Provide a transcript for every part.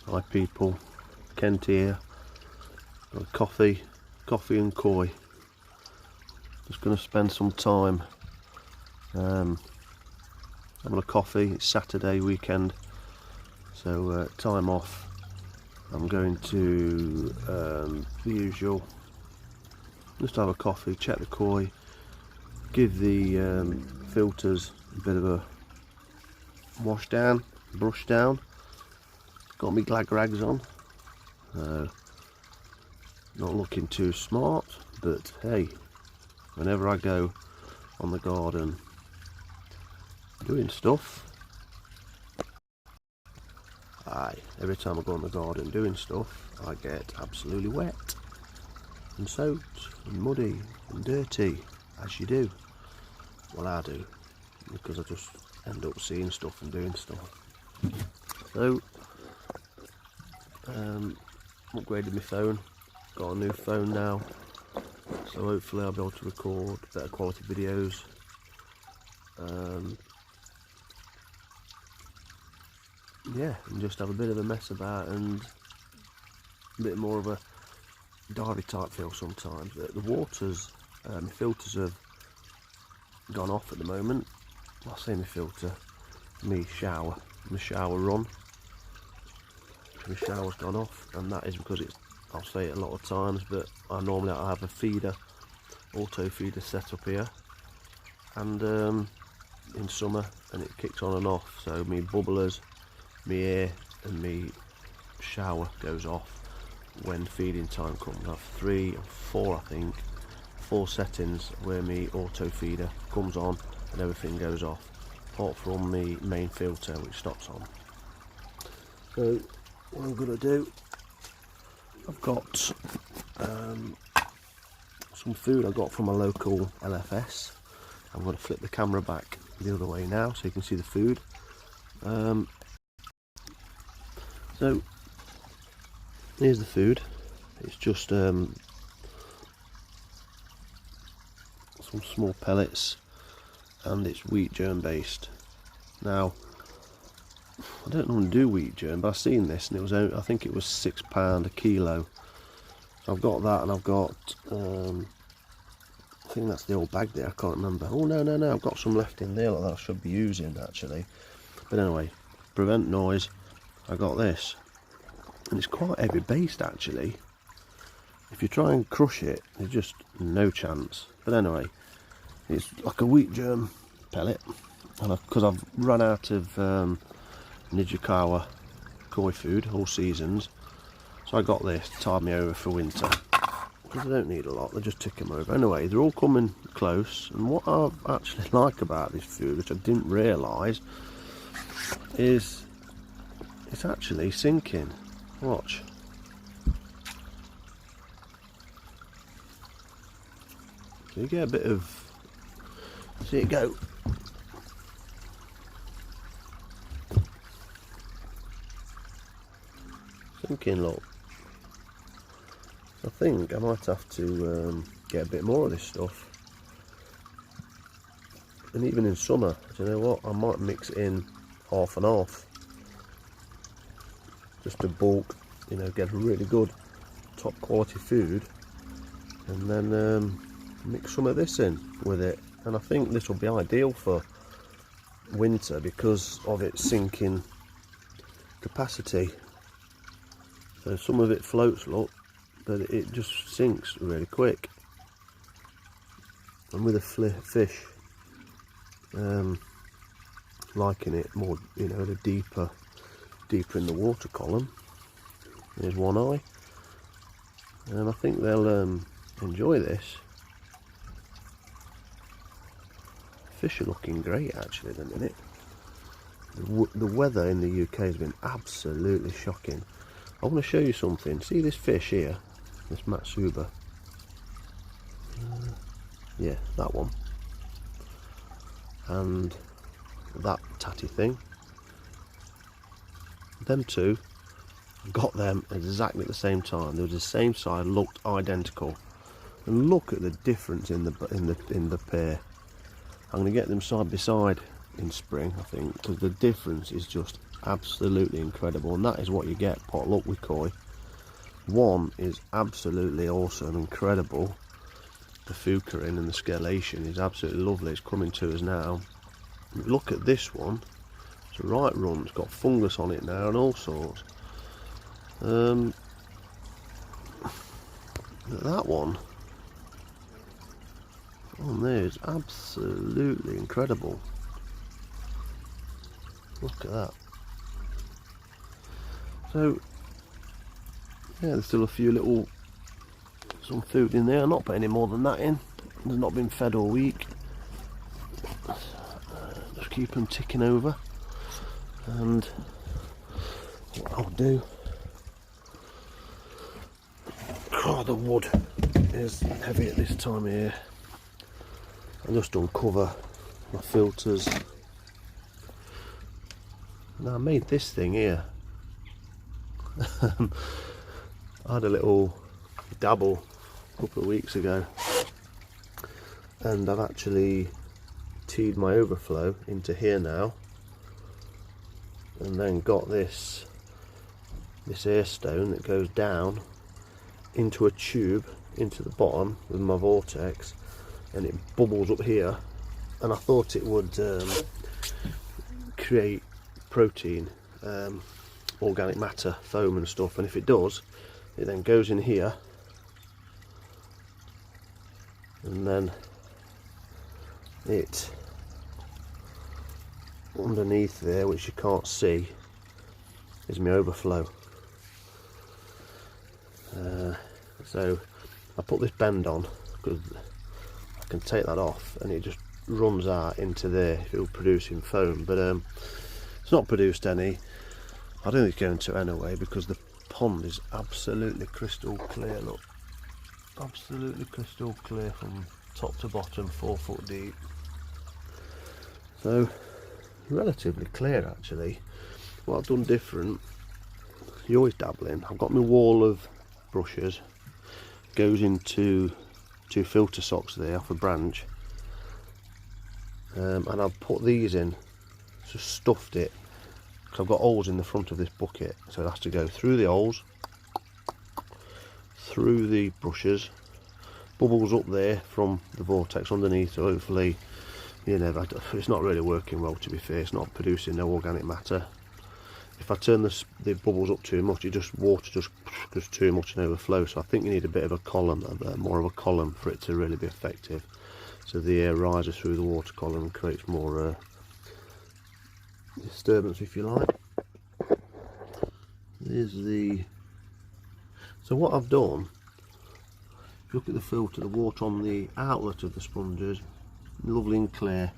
Hi people, Kent here. Got a coffee and koi. Just going to spend some time having a coffee. It's Saturday weekend, so time off. I'm going to the usual, just have a coffee, check the koi, give the filters a bit of a wash down, brush down. Got my glag rags on, not looking too smart, but hey, whenever I go on the garden doing stuff, every time I go on the garden doing stuff, I get absolutely wet and soaked and muddy and dirty, as you do. Well, I do, because I just end up seeing stuff and doing stuff. So upgraded my phone, got a new phone now, so hopefully I'll be able to record better quality videos. Yeah, and just have a bit of a mess about and a bit more of a diary type feel sometimes. The waters, my filters have gone off at the moment. I say my filter, my shower run. My shower's gone off, and that is because it's, I'll say it a lot of times, but I have a feeder, auto feeder set up here, and in summer, and it kicks on and off, so me bubblers, me air and me shower goes off when feeding time comes. I have 3 or 4, I think, 4 settings where me auto feeder comes on and everything goes off, apart from the main filter which stops on. So what I'm going to do, I've got some food I got from a local LFS. I'm going to flip the camera back the other way now so you can see the food. So here's the food. It's just some small pellets, and it's wheat germ based. Now I don't normally do wheat germ, but I've seen this and it was, I think it was £6 a kilo. So I've got that, and I've got I think that's the old bag there, I can't remember. Oh no, I've got some left in there that I should be using actually. But anyway, prevent noise, I got this, and it's quite heavy based actually. If you try and crush it, there's just no chance. But anyway, it's like a wheat germ pellet, and because I've run out of Nijikawa koi food, all seasons, so I got this to tide me over for winter, because I don't need a lot, they just tick them over. Anyway, they're all coming close, and what I actually like about this food, which I didn't realise, is it's actually sinking. Watch. So you get a bit of, see it go. Sinking, look. I think I might have to get a bit more of this stuff. And even in summer, do you know what? I might mix it in half and half, just to bulk, you know, get a really good top quality food, and then mix some of this in with it. And I think this will be ideal for winter because of its sinking capacity. So some of it floats, look, but it just sinks really quick. And with a fish, liking it more, you know, the deeper in the water column. There's one eye, and I think they'll enjoy this. Fish are looking great actually at the minute. The weather in the UK has been absolutely shocking. I want to show you something. See this fish here, this Matsuba, yeah, that one, and that tatty thing. Them two, got them at exactly the same time. They were the same size, looked identical, and look at the difference in the pair. I'm going to get them side by side in spring, I think, because the difference is just absolutely incredible, and that is what you get potluck with koi. One is absolutely awesome, incredible. The fucarin and the scalation is absolutely lovely. It's coming to us now. Look at this one. It's a right run. It's got fungus on it now and all sorts. That one on there is absolutely incredible. Look at that. So yeah, there's still a few little, some food in there. I'm not putting any more than that in. It's not been fed all week. Just keep them ticking over. And what I'll do, oh, the wood is heavy at this time of year. I just uncover my filters. Now I made this thing here. I had a little dabble a couple of weeks ago, and I've actually teed my overflow into here now, and then got this air stone that goes down into a tube into the bottom with my vortex, and it bubbles up here, and I thought it would create protein, organic matter, foam and stuff, and if it does, it then goes in here, and then it underneath there, which you can't see, is my overflow. So I put this bend on because I can take that off, and it just runs out into there if it was producing foam, but it's not produced any. I don't think it's going to anyway, because the pond is absolutely crystal clear. Look, absolutely crystal clear from top to bottom, 4 foot deep. So relatively clear actually. What I've done different, you always dabble in. I've got my wall of brushes, goes into 2 filter socks there off a branch, and I've put these in, just stuffed it. I've got holes in the front of this bucket, so it has to go through the holes, through the brushes, bubbles up there from the vortex underneath, so hopefully, you know, it's not really working well, to be fair. It's not producing no organic matter. If I turn the bubbles up too much, water just goes too much and overflow, so I think you need a bit of a column, more of a column, for it to really be effective, so the air rises through the water column and creates more disturbance, if you like. So what I've done, if you look at the filter, the water on the outlet of the sponges, lovely and clear.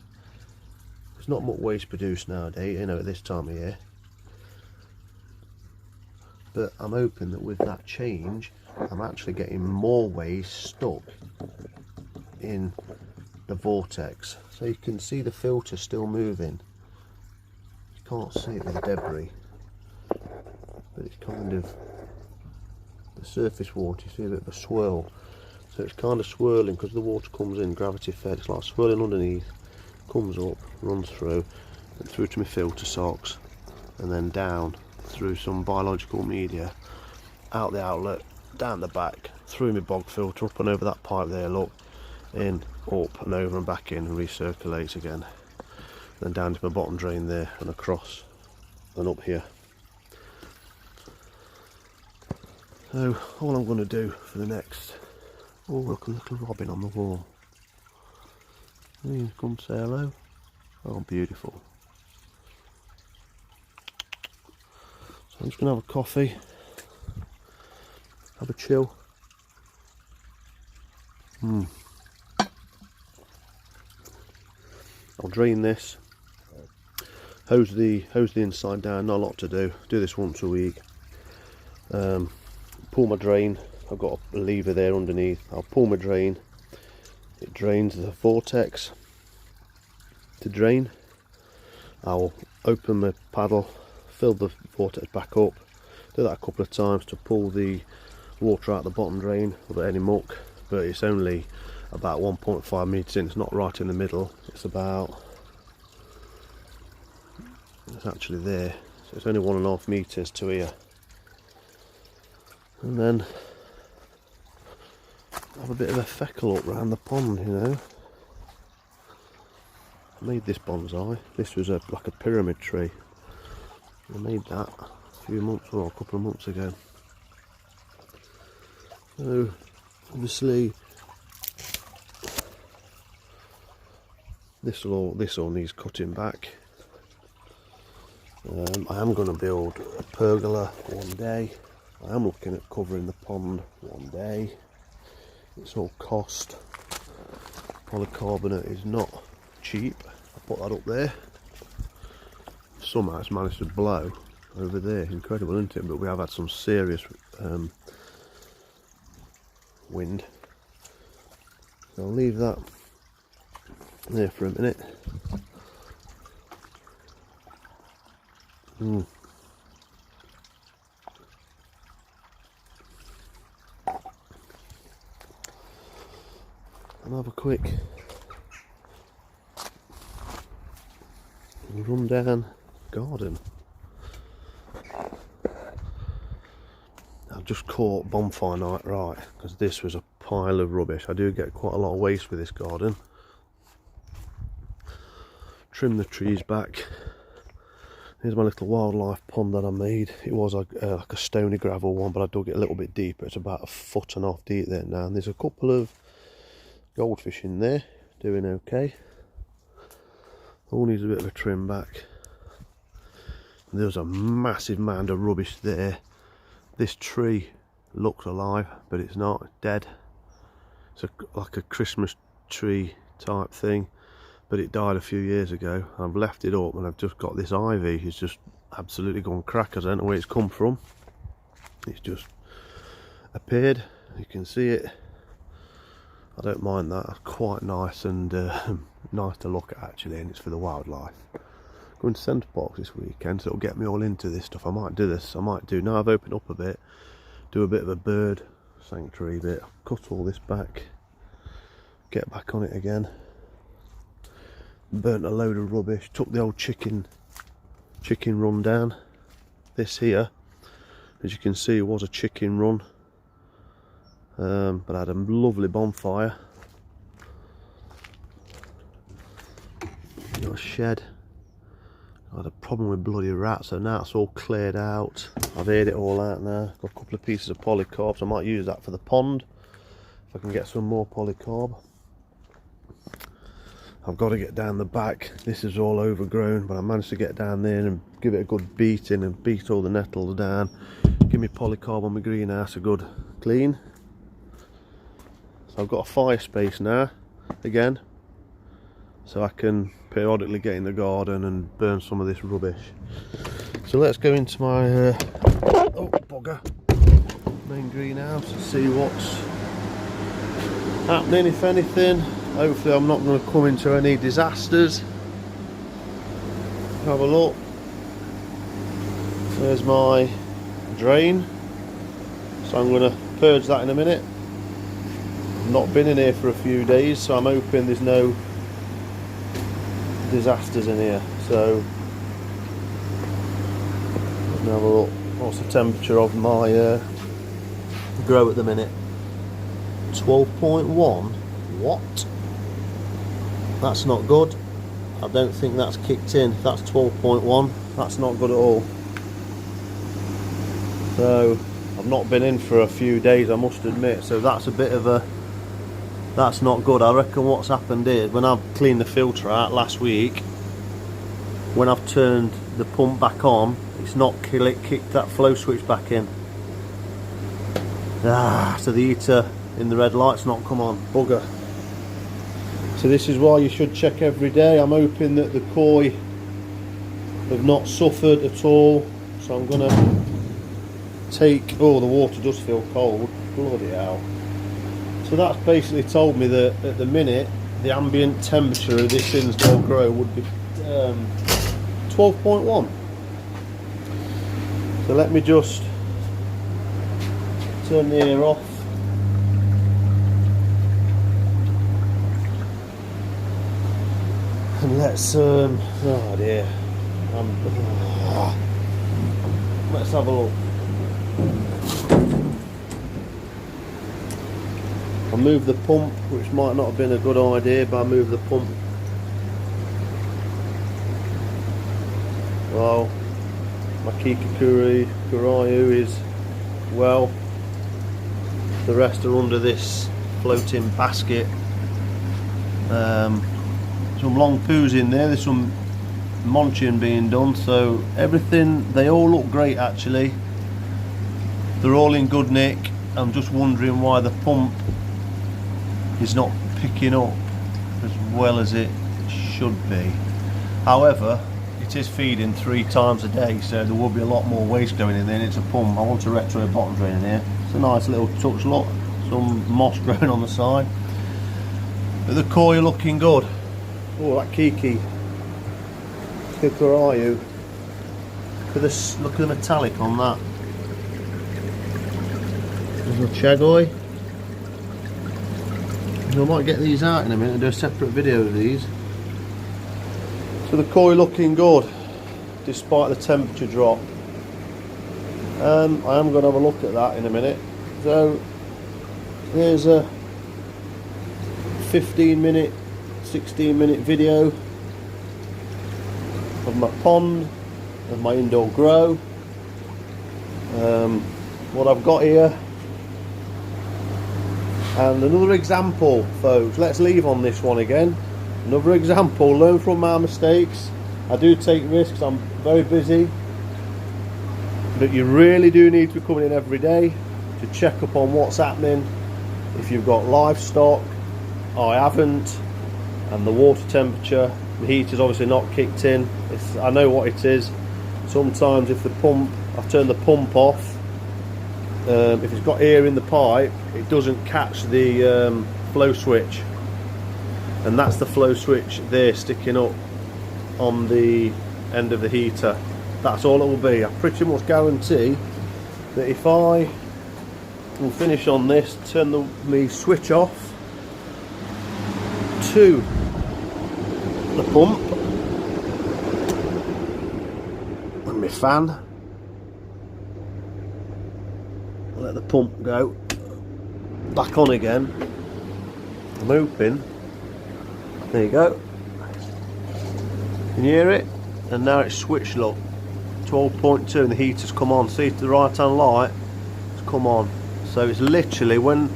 There's not much waste produced nowadays, you know, at this time of year, but I'm hoping that with that change I'm actually getting more waste stuck in the vortex. So you can see the filter still moving. Can't see it with the debris, but it's kind of, the surface water, you see a bit of a swirl, so it's kind of swirling because the water comes in gravity fed. It's like swirling underneath, comes up, runs through, and through to my filter socks, and then down through some biological media, out the outlet, down the back, through my bog filter, up and over that pipe there, look, in, up and over and back in, and recirculates again. Then down to my bottom drain there, and across and up here. So all I'm going to do for the next, oh look, a little robin on the wall. He's come to say hello. Oh, beautiful. So I'm just going to have a coffee, have a chill. I'll drain this, hose the inside down, not a lot to do this once a week. Pull my drain, I've got a lever there underneath, I'll pull my drain, it drains the vortex to drain. I'll open my paddle, fill the vortex back up, do that a couple of times to pull the water out the bottom drain without any muck, but it's only about 1.5 metres in, it's not right in the middle, it's actually there, So it's only 1.5 metres to here. And then have a bit of a feckle up round the pond, you know. I made this bonsai. This was like a pyramid tree. I made that a few months, or a couple of months ago. So obviously this all needs cutting back. I am going to build a pergola one day. I am looking at covering the pond one day. It's all cost. Polycarbonate is not cheap. I put that up there. Somehow it's managed to blow over there. Incredible, isn't it? But we have had some serious wind. So I'll leave that there for a minute. And have a quick run down garden. I've just caught bonfire night right, because this was a pile of rubbish. I do get quite a lot of waste with this garden. Trim the trees back. Here's my little wildlife pond that I made. It was like a stony gravel one, but I dug it a little bit deeper. It's about 1.5 foot deep there now, and there's a couple of goldfish in there doing okay. All needs a bit of a trim back. There's a massive mound of rubbish there. This tree looks alive, but it's not. It's dead. It's like a Christmas tree type thing, but it died a few years ago. I've left it up, and I've just got this ivy. It's just absolutely gone crackers. I don't know where it's come from. It's just appeared. You can see it. I don't mind that. It's quite nice and nice to look at actually, and it's for the wildlife. Going to Centre Park this weekend, so it'll get me all into this stuff. I might do this. I might do, now I've opened up a bit, do a bit of a bird sanctuary bit. Cut all this back, get back on it again. Burnt a load of rubbish. Took the old chicken run down. This here, as you can see, was a chicken run. But I had a lovely bonfire. Got a shed. I had a problem with bloody rats, so now it's all cleared out. I've aired it all out now. Got a couple of pieces of polycarb, so I might use that for the pond if I can get some more polycarb. I've got to get down the back. This is all overgrown, but I managed to get down there and give it a good beating and beat all the nettles down. Give me polycarb on my greenhouse a good clean. So I've got a fire space now again, so I can periodically get in the garden and burn some of this rubbish. So let's go into my oh bugger, main greenhouse and see what's happening, if anything. Hopefully I'm not going to come into any disasters. Have a look. There's my drain, so I'm going to purge that in a minute. I've not been in here for a few days, so I'm hoping there's no disasters in here. So let's have a look. What's the temperature of my grow at the minute? 12.1. What? That's not good. I don't think that's kicked in. If that's 12.1, that's not good at all. So I've not been in for a few days, I must admit, so that's a bit of a, that's not good. I reckon what's happened is, when I've cleaned the filter out last week, when I've turned the pump back on, it's not kicked that flow switch back in. So the heater in the red light's not come on. Bugger. So this is why you should check every day. I'm hoping that the koi have not suffered at all. So I'm going to take, oh, the water does feel cold. Bloody hell. So that's basically told me that at the minute the ambient temperature of this Insdale grow would be 12.1. So let me just turn the air off. And let's oh dear, let's have a look. I moved the pump, which might not have been a good idea, but I moved the pump. Well, my Kurayu is well. The rest are under this floating basket. Some long poos in there. There's some munching being done. So everything, they all look great actually. They're all in good nick. I'm just wondering why the pump is not picking up as well as it should be. However, it is feeding 3 times a day, so there will be a lot more waste going in there. And it's a pump. I want a retro bottom drain in here. It's a nice little touch lot. Some moss growing on the side. But the koi looking good. Oh, that Kikurayu. Look at the metallic on that. There's a Chagoi. I might get these out in a minute and do a separate video of these. So the koi looking good despite the temperature drop. I am going to have a look at that in a minute. So here's a 15-minute, 16-minute video of my pond, of my indoor grow. What I've got here. And another example, folks, let's leave on this one again. Another example, learn from my mistakes. I do take risks, I'm very busy. But you really do need to be coming in every day to check up on what's happening. If you've got livestock, I haven't, and the water temperature, the heater's obviously not kicked in. I know what it is. Sometimes if the pump, I've turned the pump off, if it's got air in the pipe, it doesn't catch the flow switch, and that's the flow switch there sticking up on the end of the heater. That's all it will be. I pretty much guarantee that if I will finish on this, turn the switch off to the pump and my fan, let the pump go back on again. I'm hoping, there you go, can you hear it? And now it's switched, look, 12.2, and the heater's come on. See, to the right hand light, it's come on. So it's literally, when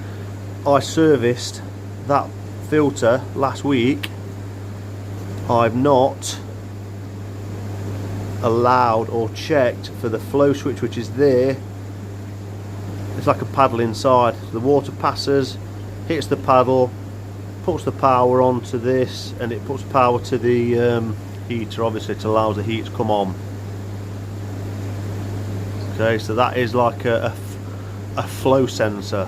I serviced that filter last week, I've not allowed or checked for the flow switch, which is there. It's like a paddle inside. The water passes, hits the paddle, puts the power onto this, and it puts power to the heater, obviously, to allow the heat to come on. Okay, so that is like a flow sensor.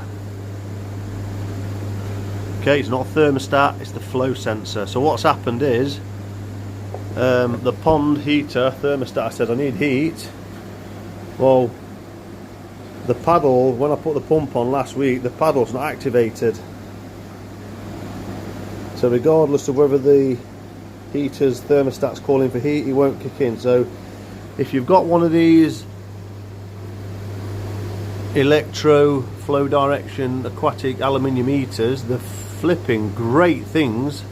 Okay, it's not a thermostat, it's the flow sensor. So what's happened is the pond heater thermostat said I need heat. Well, the paddle, when I put the pump on last week, the paddle's not activated. So regardless of whether the heater's thermostat's calling for heat, it won't kick in. So if you've got one of these electro flow direction aquatic aluminium heaters, they're flipping great things,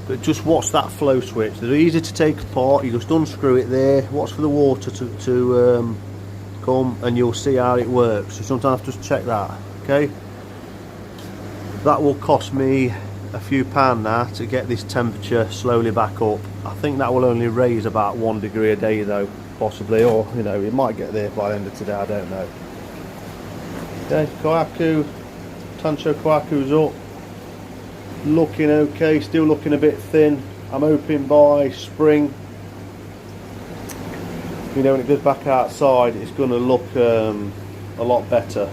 but just watch that flow switch. They're easy to take apart. You just unscrew it there, watch for the water to come, and you'll see how it works. So sometimes just check that. Okay, that will cost me a few pound now to get this temperature slowly back up. I think that will only raise about 1 degree a day though, possibly, or you know, it might get there by the end of today, I don't know. Okay, Kohaku, Tancho Kohaku's up, looking okay, still looking a bit thin. I'm hoping by spring, you know, when it goes back outside, it's going to look a lot better.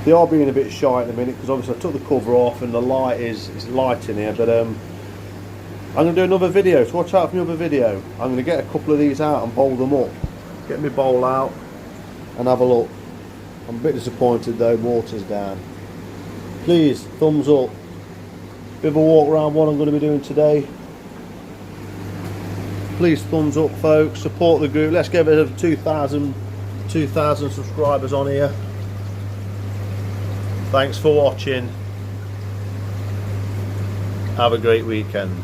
They are being a bit shy at the minute because obviously I took the cover off and the light is light in here, but I'm going to do another video, so watch out for another video. I'm going to get a couple of these out and bowl them up, get my bowl out and have a look. I'm a bit disappointed though, water's down. Please, thumbs up. Bit of a walk around what I'm going to be doing today. Please please thumbs up, folks. Support the group. Let's get rid of 2,000 subscribers on here. Thanks for watching. Have a great weekend.